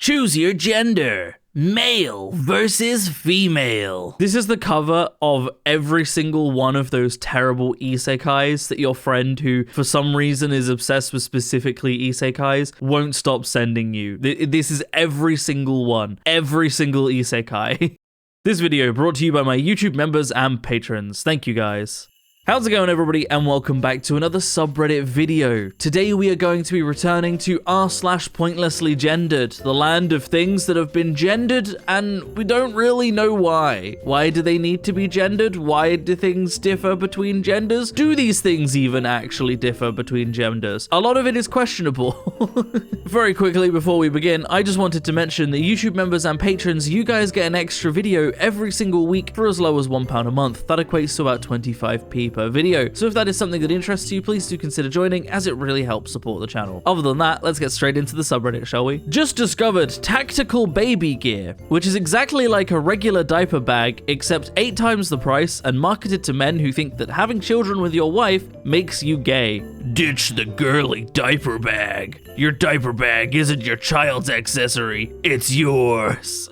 Choose your gender. Male versus female. This is the cover of every single one of those terrible isekais that your friend who, for some reason, is obsessed with specifically isekais won't stop sending you. This is every single one. Every single isekai. This video brought to you by my YouTube members and patrons. Thank you guys. How's it going, everybody, and welcome back to another subreddit video. Today we are going to be returning to r/pointlesslygendered, the land of things that have been gendered and we don't really know why. Why do they need to be gendered? Why do things differ between genders? Do these things even actually differ between genders? A lot of it is questionable. Very quickly before we begin, I just wanted to mention that YouTube members and patrons, you guys get an extra video every single week for as low as £1 a month. That equates to about 25p per video. So if that is something that interests you, please do consider joining, as it really helps support the channel. Other than that, let's get straight into the subreddit, shall we? Just discovered tactical baby gear, which is exactly like a regular diaper bag, except 8 times the price and marketed to men who think that having children with your wife makes you gay. Ditch the girly diaper bag. Your diaper bag isn't your child's accessory, it's yours.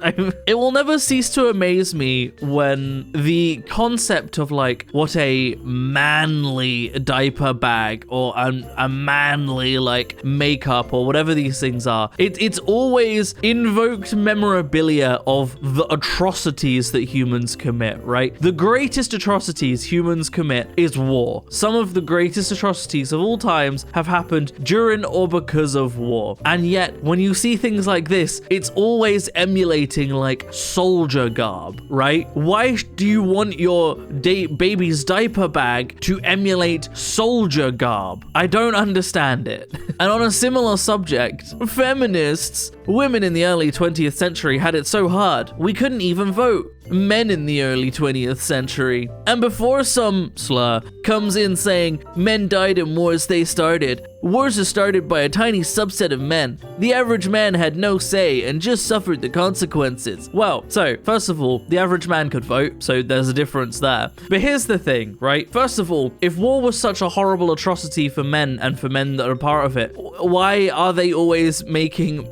It will never cease to amaze me when the concept of like what a manly diaper bag or a manly like makeup or whatever these things are, it's always invoked memorabilia of the atrocities that humans commit, right? The greatest atrocities humans commit is war. Some of the greatest atrocities of all times have happened during or because of war. And yet, when you see things like this, it's always emulating like soldier garb, right? Why do you want your baby's diaper bag to emulate soldier garb? I don't understand it. And on a similar subject, feminists, women in the early 20th century had it so hard, we couldn't even vote. Men in the early 20th century. And before some slur comes in saying men died in wars they started, wars are started by a tiny subset of men. The average man had no say and just suffered the consequences. Well, so first of all, the average man could vote, so there's a difference there. But here's the thing, right? First of all, if war was such a horrible atrocity for men and for men that are part of it, why are they always making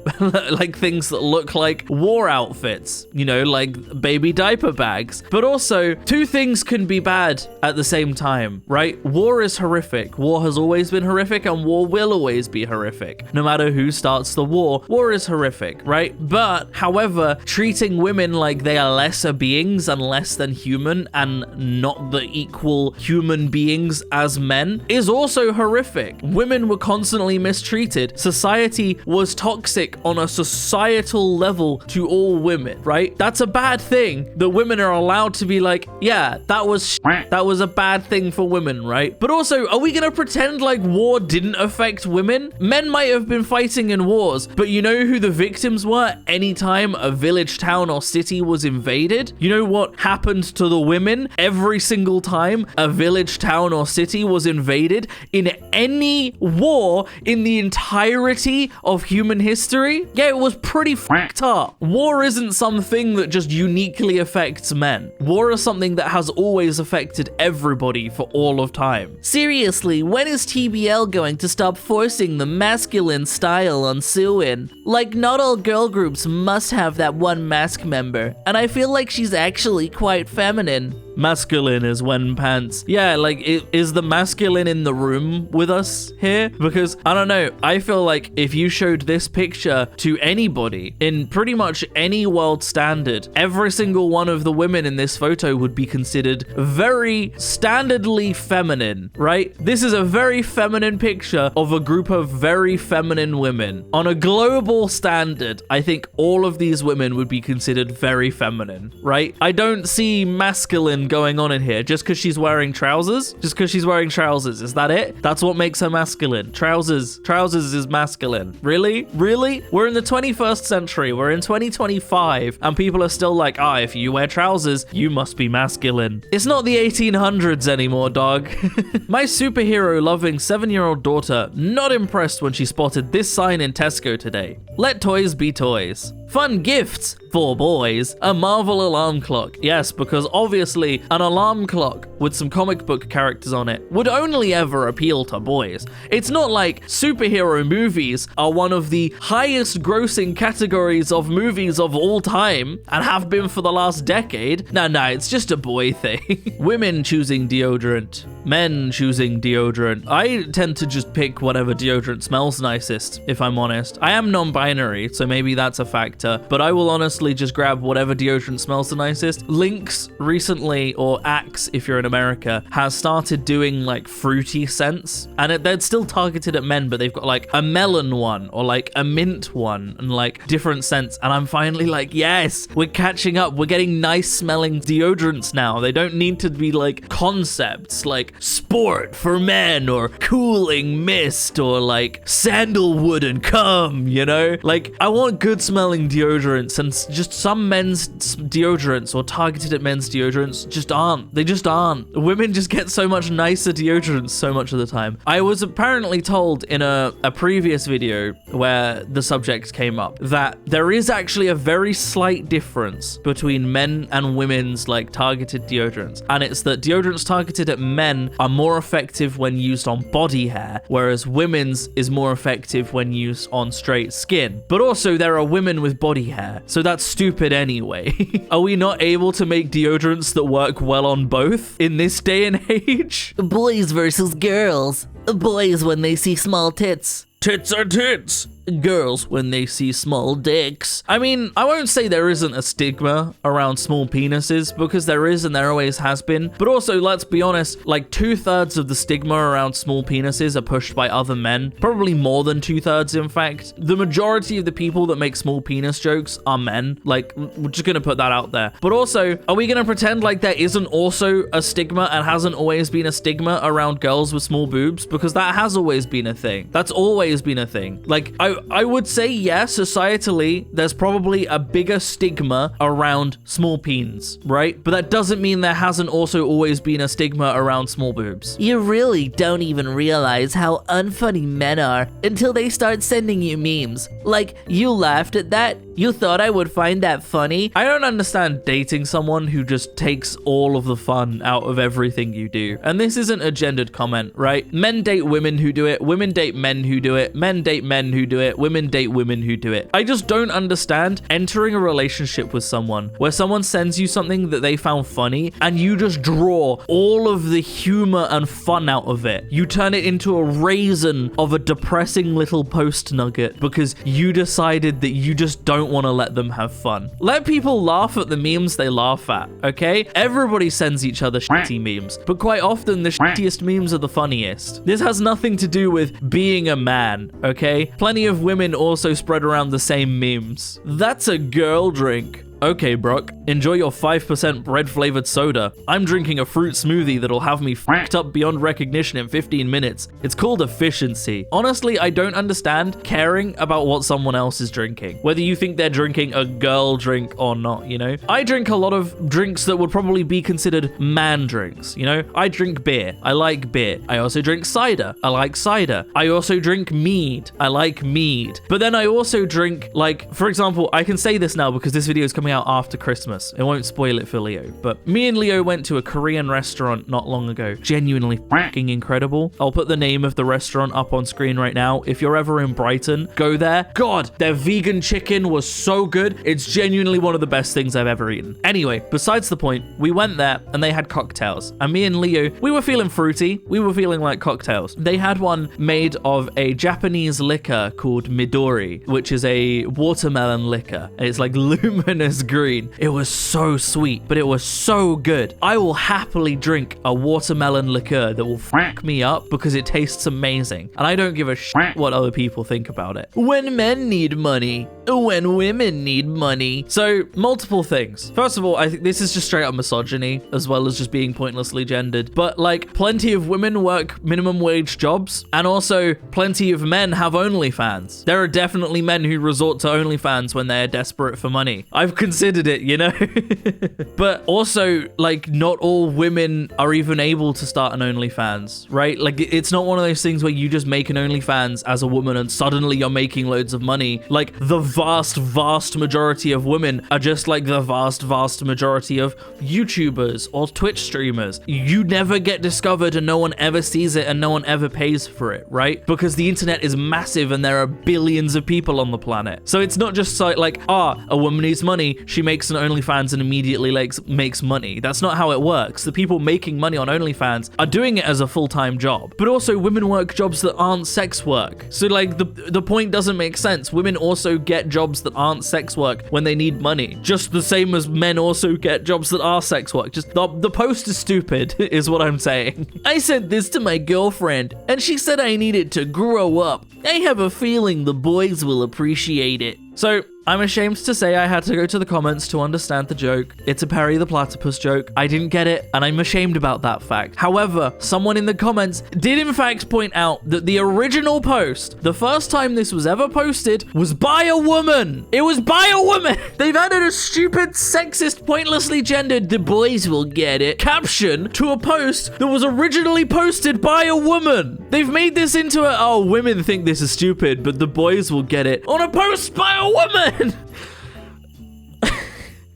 like things that look like war outfits? You know, like baby diaper bags. But also, two things can be bad at the same time, right? War is horrific. War has always been horrific, and war will always be horrific. No matter who starts the war, war is horrific, right? But, however, treating women like they are lesser beings and less than human and not the equal human beings as men is also horrific. Women were constantly mistreated. Society was toxic on a societal level to all women, right? That's a bad thing. The women are allowed to be like, yeah, that was a bad thing for women, right? But also, are we gonna pretend like war didn't affect women? Men might have been fighting in wars, but you know who the victims were anytime a village, town, or city was invaded? You know what happened to the women every single time a village, town, or city was invaded in any war in the entirety of human history? Yeah, it was pretty fucked up. War isn't something that just uniquely affects men. War is something that has always affected everybody for all of time. Seriously, when is TBL going to stop forcing the masculine style on Suin? Like, not all girl groups must have that one mask member, and I feel like she's actually quite feminine. Masculine is when pants. Yeah, like, is the masculine in the room with us here? Because, I don't know, I feel like if you showed this picture to anybody in pretty much any world standard, every single one of the women in this photo would be considered very standardly feminine, right? This is a very feminine picture of a group of very feminine women. On a global standard, I think all of these women would be considered very feminine, right? I don't see masculine going on in here just because she's wearing trousers. Just because she's wearing trousers, is that it? That's what makes her masculine. Trousers is masculine. Really? We're in the 21st century. We're in 2025 and people are still like, if you wear trousers, you must be masculine. It's not the 1800s anymore, dog. My superhero loving 7-year-old daughter not impressed when she spotted this sign in Tesco today. Let toys be toys. Fun gifts for boys, a Marvel alarm clock. Yes, because obviously an alarm clock with some comic book characters on it would only ever appeal to boys. It's not like superhero movies are one of the highest grossing categories of movies of all time and have been for the last decade. No, it's just a boy thing. Women choosing deodorant, men choosing deodorant. I tend to just pick whatever deodorant smells nicest, if I'm honest. I am non-binary, so maybe that's a factor, but I will honestly just grab whatever deodorant smells the nicest. Lynx recently, or Axe if you're in America, has started doing like fruity scents, and they're still targeted at men, but they've got like a melon one or like a mint one and like different scents, and I'm finally like, yes, we're catching up. We're getting nice smelling deodorants now. They don't need to be like concepts like sport for men or cooling mist or like sandalwood and cum, you know? Like, I want good smelling deodorants, and just some men's deodorants or targeted at men's deodorants just aren't. They just aren't. Women just get so much nicer deodorants so much of the time. I was apparently told in a previous video where the subject came up that there is actually a very slight difference between men and women's like targeted deodorants, and it's that deodorants targeted at men are more effective when used on body hair, whereas women's is more effective when used on straight skin. But also there are women with body hair, so that's stupid anyway. Are we not able to make deodorants that work well on both in this day and age? Boys versus girls. Boys when they see small tits. Tits are tits. Girls when they see small dicks. I mean, I won't say there isn't a stigma around small penises, because there is and there always has been. But also, let's be honest, like 2/3 of the stigma around small penises are pushed by other men. Probably more than 2/3, in fact. The majority of the people that make small penis jokes are men. Like, we're just gonna put that out there. But also, are we gonna pretend like there isn't also a stigma and hasn't always been a stigma around girls with small boobs? Because that has always been a thing. That's always been a thing. Like, I would say, yes, societally, there's probably a bigger stigma around small peens, right? But that doesn't mean there hasn't also always been a stigma around small boobs. You really don't even realize how unfunny men are until they start sending you memes. Like, you laughed at that? You thought I would find that funny? I don't understand dating someone who just takes all of the fun out of everything you do. And this isn't a gendered comment, right? Men date women who do it, women date men who do it, men date men who do it, women date women who do it. I just don't understand entering a relationship with someone where someone sends you something that they found funny and you just draw all of the humor and fun out of it. You turn it into a raisin of a depressing little post nugget because you decided that you just don't want to let them have fun. Let people laugh at the memes they laugh at, okay? Everybody sends each other shitty memes, but quite often the shittiest memes are the funniest. This has nothing to do with being a man, okay? Plenty of women also spread around the same memes. That's a girl drink. Okay, Brock, enjoy your 5% bread-flavored soda. I'm drinking a fruit smoothie that'll have me fucked up beyond recognition in 15 minutes. It's called efficiency. Honestly, I don't understand caring about what someone else is drinking, whether you think they're drinking a girl drink or not, you know? I drink a lot of drinks that would probably be considered man drinks, you know? I drink beer. I like beer. I also drink cider. I like cider. I also drink mead. I like mead. But then I also drink, like, for example, I can say this now because this video is coming out after Christmas. It won't spoil it for Leo, but me and Leo went to a Korean restaurant not long ago. Genuinely fucking incredible. I'll put the name of the restaurant up on screen right now. If you're ever in Brighton, go there. God, their vegan chicken was so good. It's genuinely one of the best things I've ever eaten. Anyway, besides the point, we went there and they had cocktails. And me and Leo, we were feeling fruity. We were feeling like cocktails. They had one made of a Japanese liquor called Midori, which is a watermelon liquor. And it's like luminous green. It was so sweet, but it was so good. I will happily drink a watermelon liqueur that will fuck me up because it tastes amazing. And I don't give a shit what other people think about it. When men need money, when women need money. So, multiple things. First of all, I think this is just straight up misogyny, as well as just being pointlessly gendered. But like, plenty of women work minimum wage jobs, and also plenty of men have OnlyFans. There are definitely men who resort to OnlyFans when they are desperate for money. I've considered it, you know? But also, like, not all women are even able to start an OnlyFans, right? Like, it's not one of those things where you just make an OnlyFans as a woman and suddenly you're making loads of money. Like, the vast majority of women are just like the vast majority of YouTubers or Twitch streamers. You never get discovered and no one ever sees it and no one ever pays for it, right? Because the internet is massive and there are billions of people on the planet. So it's not just like, a woman needs money, she makes an OnlyFans and immediately makes money. That's not how it works. The people making money on OnlyFans are doing it as a full-time job. But also women work jobs that aren't sex work. So like the point doesn't make sense. Women also get jobs that aren't sex work when they need money. Just the same as men also get jobs that are sex work. Just the post is stupid is what I'm saying. I sent this to my girlfriend and she said I needed to grow up. I have a feeling the boys will appreciate it. So I'm ashamed to say I had to go to the comments to understand the joke. It's a Perry the Platypus joke. I didn't get it, and I'm ashamed about that fact. However, someone in the comments did in fact point out that the original post, the first time this was ever posted, was by a woman. It was by a woman. They've added a stupid, sexist, pointlessly gendered, the boys will get it, caption to a post that was originally posted by a woman. They've made this into oh, women think this is stupid, but the boys will get it on a post by a woman.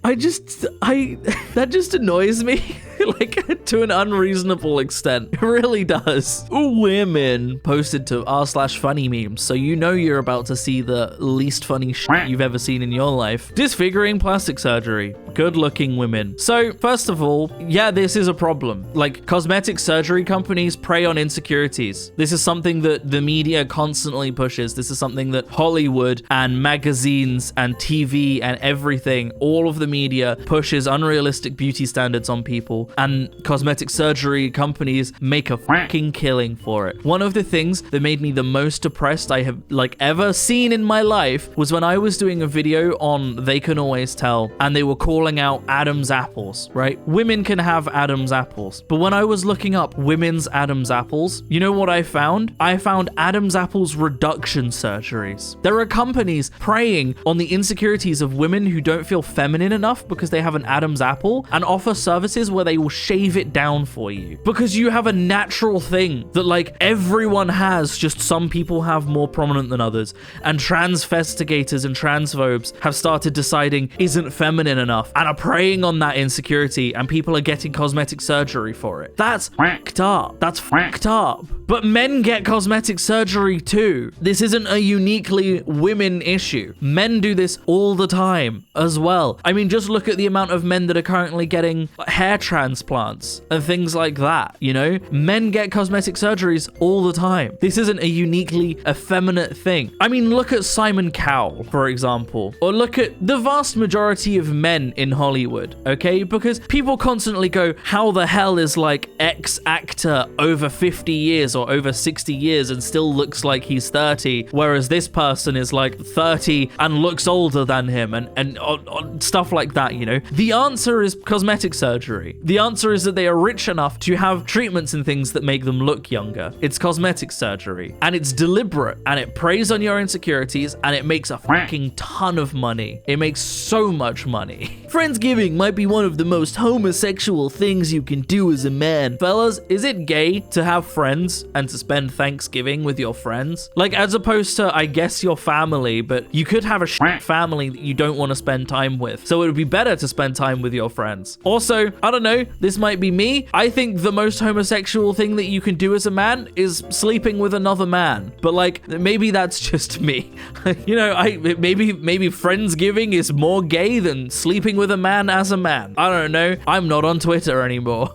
That just annoys me. Like, to an unreasonable extent. It really does. Women posted to r/funny memes, so you know you're about to see the least funny shit you've ever seen in your life. Disfiguring plastic surgery. Good-looking women. So, first of all, yeah, this is a problem. Like, cosmetic surgery companies prey on insecurities. This is something that the media constantly pushes. This is something that Hollywood and magazines and TV and everything, all of the media pushes unrealistic beauty standards on people. And cosmetic surgery companies make a fucking killing for it. One of the things that made me the most depressed I have ever seen in my life was when I was doing a video on They Can Always Tell, and they were calling out Adam's apples, right? Women can have Adam's apples. But when I was looking up women's Adam's apples, you know what I found? I found Adam's apples reduction surgeries. There are companies preying on the insecurities of women who don't feel feminine enough because they have an Adam's apple and offer services where they will shave it down for you because you have a natural thing that like everyone has, just some people have more prominent than others, and transvestigators and transphobes have started deciding isn't feminine enough and are preying on that insecurity, and people are getting cosmetic surgery for it. That's fucked up. That's fucked up. But men get cosmetic surgery too. This isn't a uniquely women issue. Men do this all the time as well. I mean, just look at the amount of men that are currently getting hair transplants and things like that, you know? Men get cosmetic surgeries all the time. This isn't a uniquely effeminate thing. I mean, look at Simon Cowell, for example, or look at the vast majority of men in Hollywood, okay? Because people constantly go, how the hell is like X actor over 50 years or over 60 years and still looks like he's 30, whereas this person is like 30 and looks older than him, and stuff like that, you know? The answer is cosmetic surgery. The answer is that they are rich enough to have treatments and things that make them look younger. It's cosmetic surgery, and it's deliberate, and it preys on your insecurities, and it makes a fucking ton of money. It makes so much money. Friendsgiving might be one of the most homosexual things you can do as a man. Fellas, is it gay to have friends and to spend Thanksgiving with your friends? Like, as opposed to, I guess, your family, but you could have a shit family that you don't want to spend time with. So it would be better to spend time with your friends. Also, I don't know, this might be me. I think the most homosexual thing that you can do as a man is sleeping with another man. But like, maybe that's just me. You know, maybe Friendsgiving is more gay than sleeping with a man as a man. I don't know. I'm not on Twitter anymore.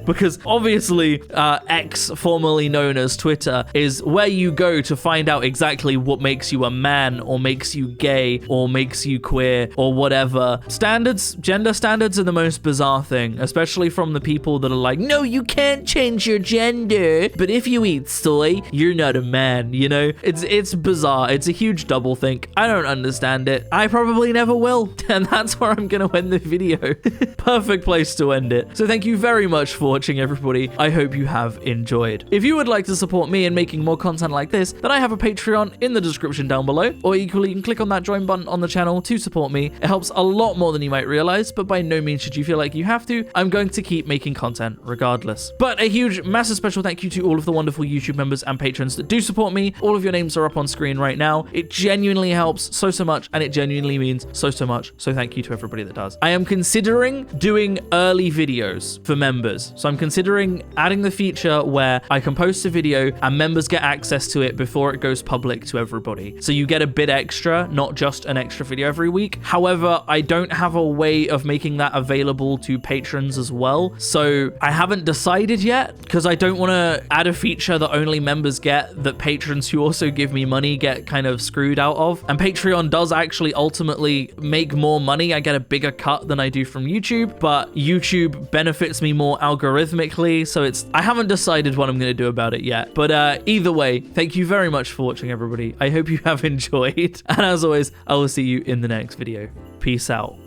Because obviously, X, formerly known as Twitter, is where you go to find out exactly what makes you a man, or makes you gay, or makes you queer, or whatever. Gender standards are the most bizarre thing, especially from the people that are like, no, you can't change your gender, but if you eat soy, you're not a man, you know? It's bizarre. It's a huge doublethink. I don't understand it. I probably never will, and that's where I'm gonna gonna end the video. Perfect place to end it. So thank you very much for watching, everybody. I hope you have enjoyed. If you would like to support me in making more content like this, then I have a Patreon in the description down below, or equally you can click on that join button on the channel to support me. It helps a lot more than you might realize, but by no means should you feel like you have to. I'm going to keep making content regardless. But a huge, massive special thank you to all of the wonderful YouTube members and patrons that do support me. All of your names are up on screen right now. It genuinely helps so much, and it genuinely means so much. So thank you to everybody that does. I am considering doing early videos for members. So I'm considering adding the feature where I can post a video and members get access to it before it goes public to everybody. So you get a bit extra, not just an extra video every week. However, I don't have a way of making that available to patrons as well. So I haven't decided yet, because I don't want to add a feature that only members get that patrons who also give me money get kind of screwed out of. And Patreon does actually ultimately make more money. I get a bigger cut than I do from YouTube, but YouTube benefits me more algorithmically. So I haven't decided what I'm going to do about it yet. But either way, thank you very much for watching, everybody. I hope you have enjoyed. And as always, I will see you in the next video. Peace out.